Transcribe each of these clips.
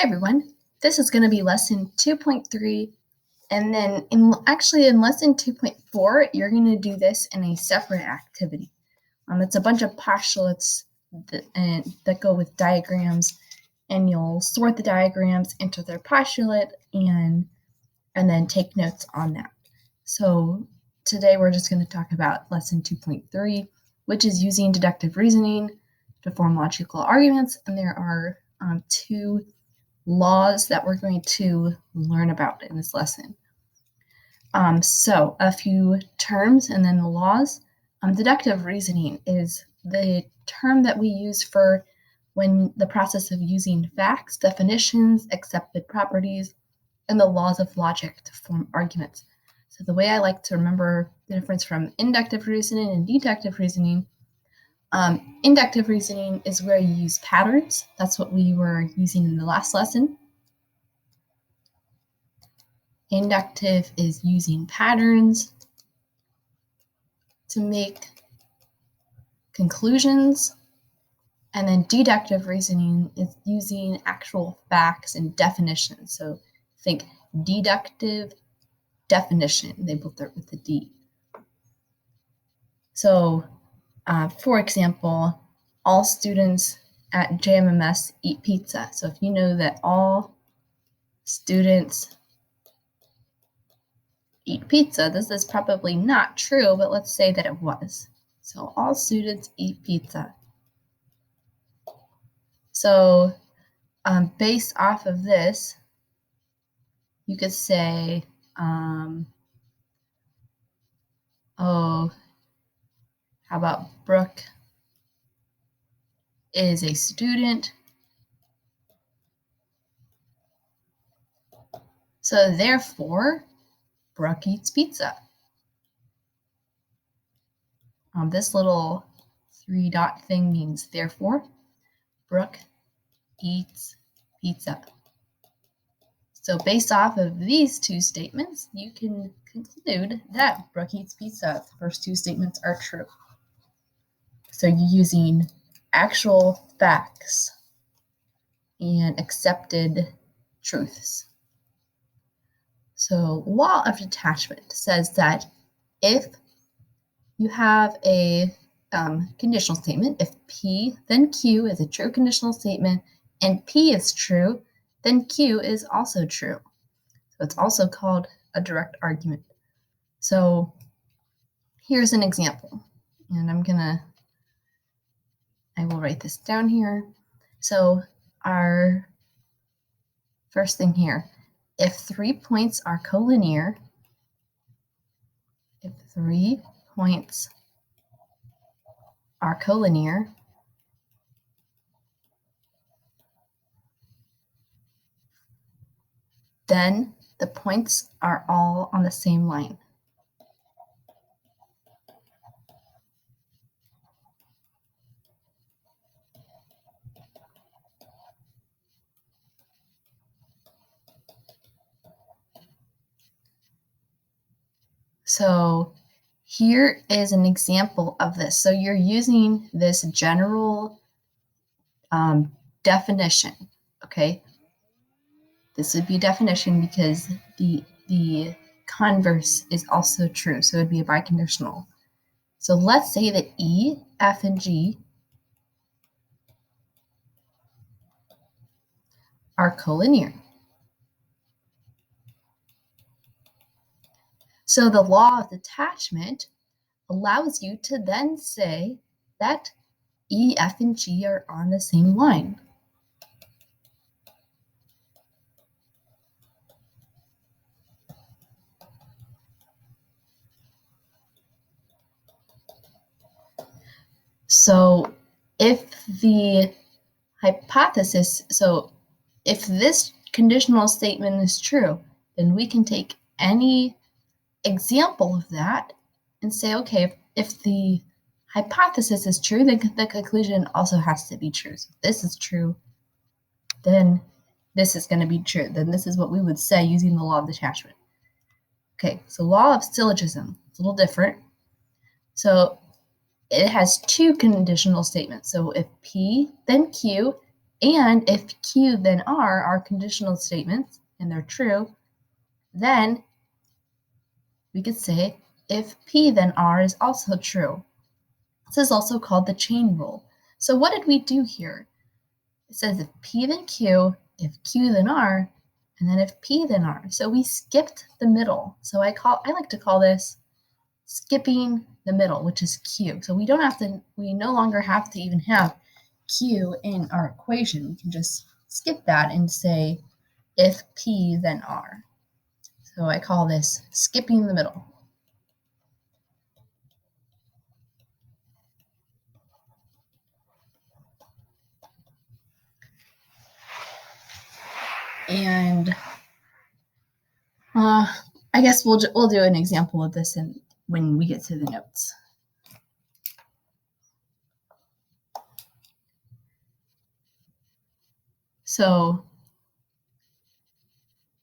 Hi everyone, this is going to be lesson 2.3, and then in lesson 2.4 you're going to do this in a separate activity. It's a bunch of postulates that go with diagrams, and you'll sort the diagrams into their postulate and then take notes on that. So today we're just going to talk about lesson 2.3, which is using deductive reasoning to form logical arguments, and there are two laws that we're going to learn about in this lesson. So a few terms and then the laws. Deductive reasoning is the term that we use for when the process of using facts, definitions, accepted properties, and the laws of logic to form arguments. So the way I like to remember the difference from inductive reasoning and deductive reasoning, inductive reasoning is where you use patterns. That's what we were using in the last lesson. Inductive is using patterns to make conclusions, and then deductive reasoning is using actual facts and definitions. So think deductive, definition. They both start with a D. So, for example, all students at JMMS eat pizza. So if you know that all students eat pizza, this is probably not true, but let's say that it was. So all students eat pizza. So based off of this, you could say, how about Brooke is a student, so therefore Brooke eats pizza. This little 3-dot thing means therefore Brooke eats pizza. So based off of these two statements, you can conclude that Brooke eats pizza. The first two statements are true. So you're using actual facts and accepted truths. So law of detachment says that if you have a conditional statement, if P then Q is a true conditional statement and P is true, then Q is also true. So it's also called a direct argument. So here's an example, and I will write this down here. So our first thing here, if 3 points are collinear, then the points are all on the same line. So here is an example of this. So you're using this general definition, okay? This would be definition because the converse is also true, so it would be a biconditional. So let's say that E, F, and G are collinear. So the law of detachment allows you to then say that E, F, and G are on the same line. So if the hypothesis, so if this conditional statement is true, then we can take any example of that and say, okay, if the hypothesis is true, then the conclusion also has to be true. So if this is true, then this is going to be true. Then this is what we would say using the law of detachment. Okay, so law of syllogism, it's a little different. So it has two conditional statements. So if P, then Q, And if Q then R are conditional statements and they're true, then we could say if P then R is also true. This is also called the chain rule. So what did we do here? It says if P then Q, if Q then R, and then if P then R. So we skipped the middle. So I like to call this skipping the middle, which is Q. So we no longer have to even have Q in our equation. We can just skip that and say if P then R. So I call this skipping the middle. And I guess we'll do an example of this when we get to the notes. So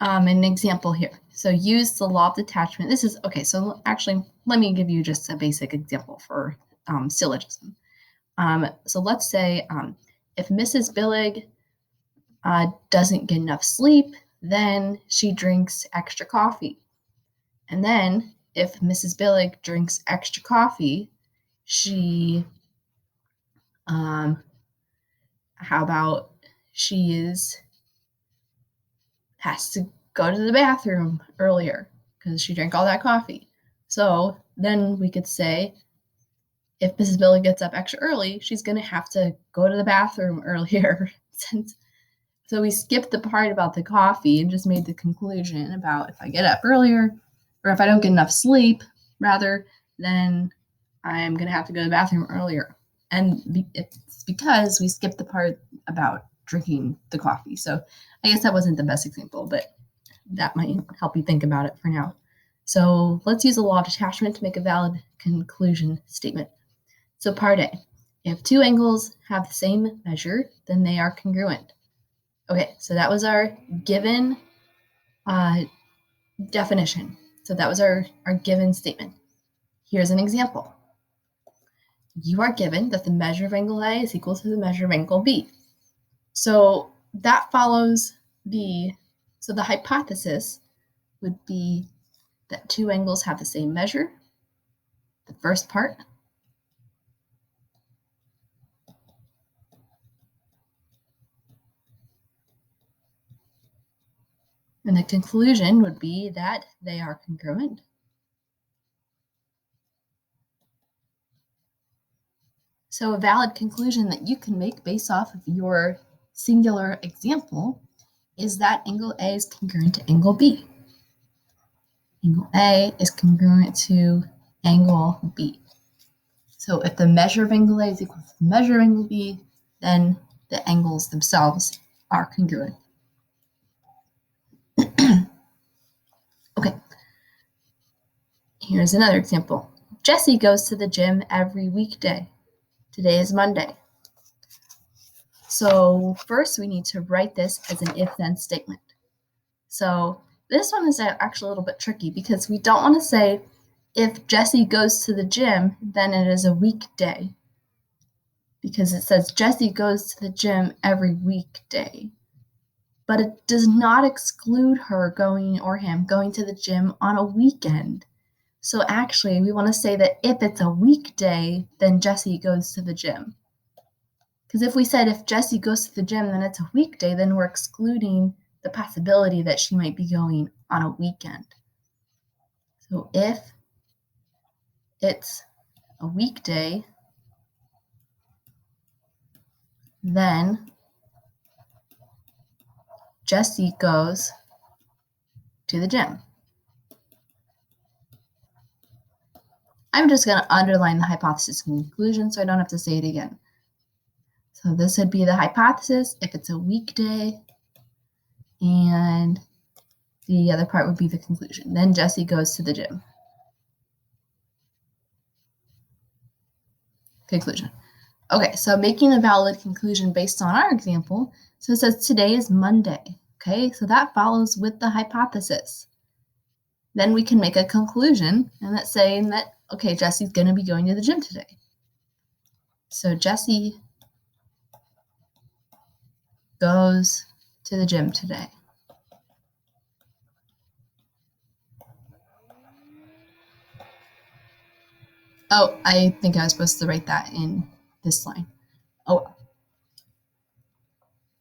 an example here. So use the law of detachment. This is, okay, so actually, let me give you just a basic example for syllogism. So let's say if Mrs. Billig doesn't get enough sleep, then she drinks extra coffee. And then if Mrs. Billig drinks extra coffee, she, how about has to go to the bathroom earlier because she drank all that coffee. So then we could say if Mrs. Billig gets up extra early, she's going to have to go to the bathroom earlier. So we skipped the part about the coffee and just made the conclusion about if I get up earlier, or if I don't get enough sleep, rather, then I'm going to have to go to the bathroom earlier. And it's because we skipped the part about drinking the coffee. So I guess that wasn't the best example, but that might help you think about it for now. So let's use the law of detachment to make a valid conclusion statement. So part A, if two angles have the same measure, then they are congruent. Okay, so that was our given definition. So that was our given statement. Here's an example. You are given that the measure of angle A is equal to the measure of angle B. So that follows the hypothesis would be that two angles have the same measure, the first part. And the conclusion would be that they are congruent. So a valid conclusion that you can make based off of your singular example is that angle A is congruent to angle B. Angle A is congruent to angle B. So if the measure of angle A is equal to the measure of angle B, then the angles themselves are congruent. Okay, here's another example. Jesse goes to the gym every weekday. Today is Monday. So first we need to write this as an if-then statement. So this one is actually a little bit tricky because we don't want to say if Jesse goes to the gym, then it is a weekday. Because it says Jesse goes to the gym every weekday. But it does not exclude her or him going to the gym on a weekend. So actually, we want to say that if it's a weekday, then Jesse goes to the gym. Because if we said if Jesse goes to the gym, then it's a weekday, then we're excluding the possibility that she might be going on a weekend. So if it's a weekday, then Jesse goes to the gym. I'm just going to underline the hypothesis conclusion so I don't have to say it again. So this would be the hypothesis if it's a weekday, and the other part would be the conclusion. Then Jesse goes to the gym. Conclusion. Okay, so making a valid conclusion based on our example. So it says today is Monday. Okay, so that follows with the hypothesis. Then we can make a conclusion, and that's saying that, okay, Jesse's going to be going to the gym today. So Jesse goes to the gym today. Oh, I think I was supposed to write that in this line. Oh,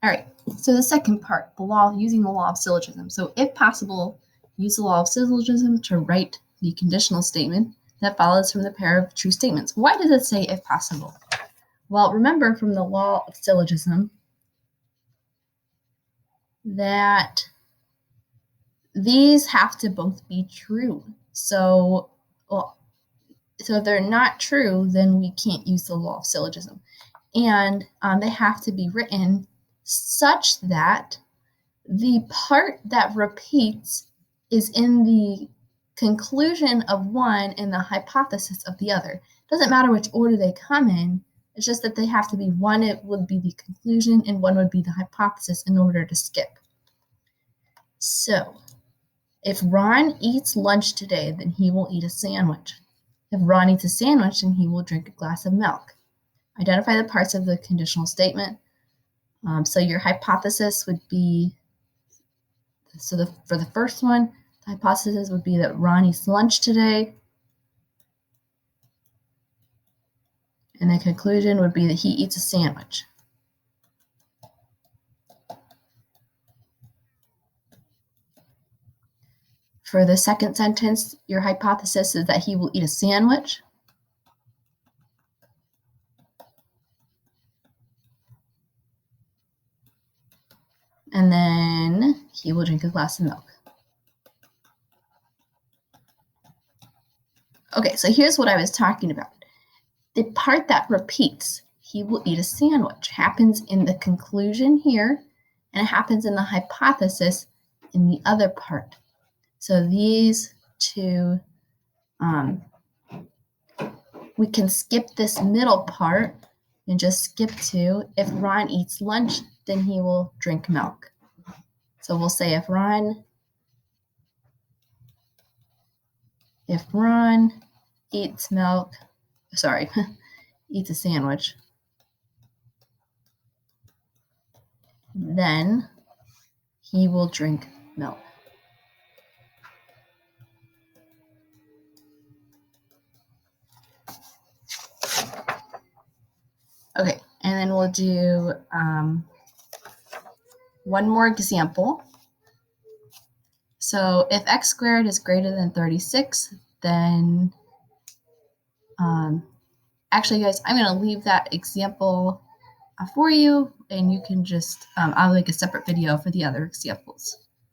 all right. So the second part, using the law of syllogism. So if possible, use the law of syllogism to write the conditional statement that follows from the pair of true statements. Why does it say if possible? Well, remember from the law of syllogism that these have to both be true. So if they're not true, then we can't use the law of syllogism. And they have to be written such that the part that repeats is in the conclusion of one and the hypothesis of the other. It doesn't matter which order they come in. It's just that they have to be one, it would be the conclusion, and one would be the hypothesis in order to skip. So, if Ron eats lunch today, then he will eat a sandwich. If Ron eats a sandwich, then he will drink a glass of milk. Identify the parts of the conditional statement. So your hypothesis would be, for the first one, the hypothesis would be that Ron eats lunch today. And the conclusion would be that he eats a sandwich. For the second sentence, your hypothesis is that he will eat a sandwich. And then he will drink a glass of milk. Okay, so here's what I was talking about. The part that repeats, he will eat a sandwich, happens in the conclusion here, and it happens in the hypothesis in the other part. So these two, we can skip this middle part and just skip to, if Ron eats lunch, then he will drink milk. So we'll say if Ron eats eats a sandwich, then he will drink milk. Okay, and then we'll do one more example. So if x squared is greater than 36, then actually, guys, I'm going to leave that example for you, and you can just, I'll make a separate video for the other examples.